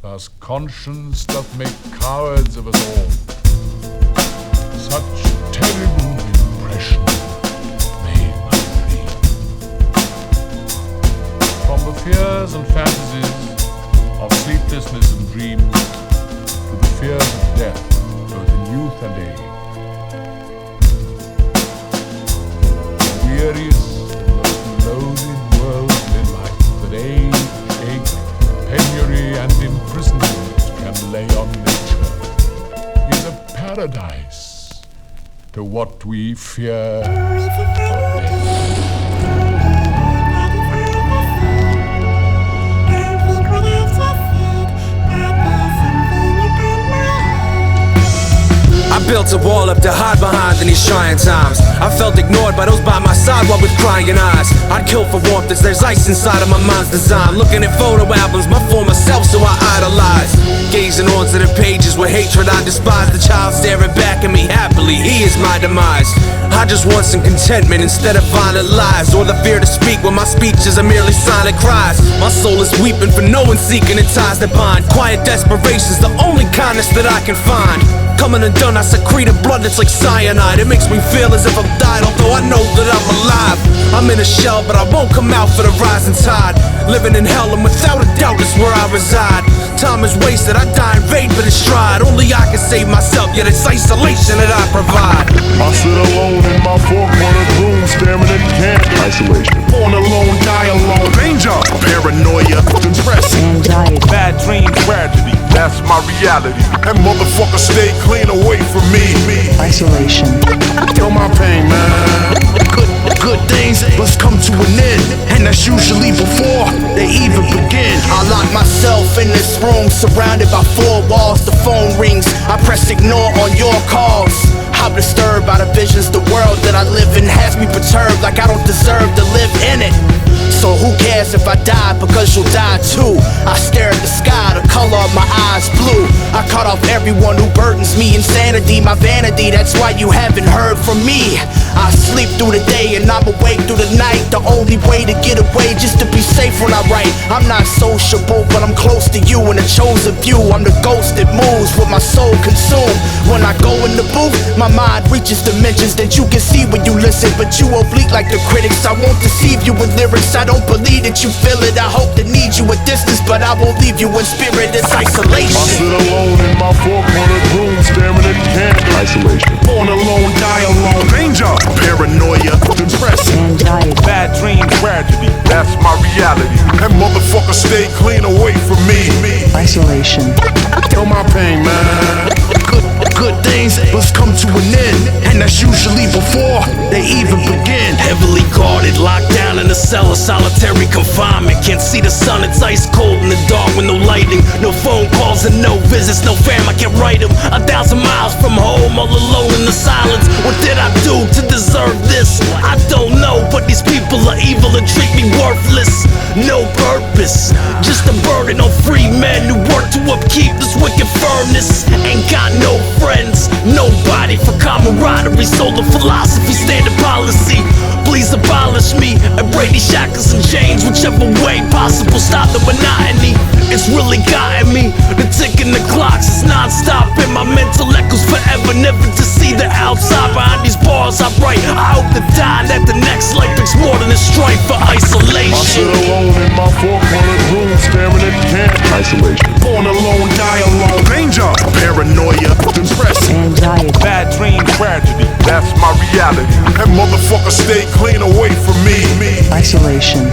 Thus conscience doth make cowards of us all. Such terrible impression made my dream. From the fears and fantasies of sleeplessness and dreams to the fears of death, both in youth and age. The weariest and most loathed world in life that age, ache, penury and imprisonment can lay on nature is a paradise to what we fear of death. I built a wall up to hide behind in these trying times. I felt ignored by those by my side, what with crying eyes. I'd kill for warmth as there's ice inside of my mind's design. Looking at photo albums, my former self, so I idolize. Gazing onto the pages with hatred I despise. The child staring back at me happily, he is my demise. I just want some contentment instead of violent lies, or the fear to speak when my speeches are merely silent cries. My soul is weeping for no one seeking the ties that bind. Quiet desperation's the only kindness that I can find. Coming undone, I secrete a blood that's like cyanide. It makes me feel as if I've died, although I know that I'm alive. I'm in a shell, but I won't come out for the rising tide. Living in hell, and without a doubt, it's where I reside. Time is wasted, I die in vain for this stride. Only I can save myself, yet it's isolation that I provide. I sit alone in my four-cornered room, staring at candles. Isolation. Born alone, die alone. Danger. Paranoia. Depression. Anxiety. Bad dreams. Tragedy. That's my reality. And motherfuckers stay clean away from me. Isolation. Feel my pain, man. Good things must come to an end, and that's usually before they even begin. I lock myself in this room, surrounded by four walls. The phone rings, I press ignore on your calls. I'm disturbed by the visions. The world that I live in has me perturbed, like I don't deserve to live in it. So who cares if I die, because you'll die too. I stare at the sky, the color of my eyes blue. I cut off everyone who burdens me. Insanity, my vanity, that's why you haven't heard from me. I sleep through the day and I'm awake through the night. The only way to get away, just to be safe when I write. I'm not sociable, but I'm close to you in a chosen view. I'm the ghost that moves with my soul consumed. When I go in the booth, my mind reaches dimensions that you can see when you listen, but you oblique like the critics. I won't deceive you with lyrics, I don't believe that you feel it. I hope to need you at distance, but I won't leave you in spirit. It's isolation. I sit alone in my four-cornered room, staring at candles. Isolation. Born alone, die alone. Danger. Paranoia. Depression. Anxiety. Bad dreams. Tragedy. That's my reality. And motherfuckers stay clean away from me. Isolation. Feel my pain, man. Good things must come to an end, and that's usually before they even begin. Heavily guarded, locked down in a cell of solitary confinement. Can't see the sun, it's ice cold in the dark with no lighting. No phone calls and no visits, no fam, I can't write them. 1,000 miles from home, all alone in the silence. What did I do to deserve this? I don't know, but these people are evil and treat me worthless. No purpose, just a burden on free men who work to upkeep this wicked firmness. Ain't got no friends, nobody for camaraderie. Sold the philosophy, standard policy. Please abolish me and break these shackles and chains, whichever way possible. Stop the monotony, it's really gotten me. The ticking the clocks is non-stop, and my mental echoes forever. Never to see the outside behind these bars I write. I hope to die that the next life brings more than a strife for isolation. I sit alone in my four-cornered room, staring at candles. Isolation. Born alone, die alone. Danger. Paranoia. Depression. Anxiety. Bad dreams. Tragedy. That's my reality. And motherfuckers stay clean away from me. Isolation.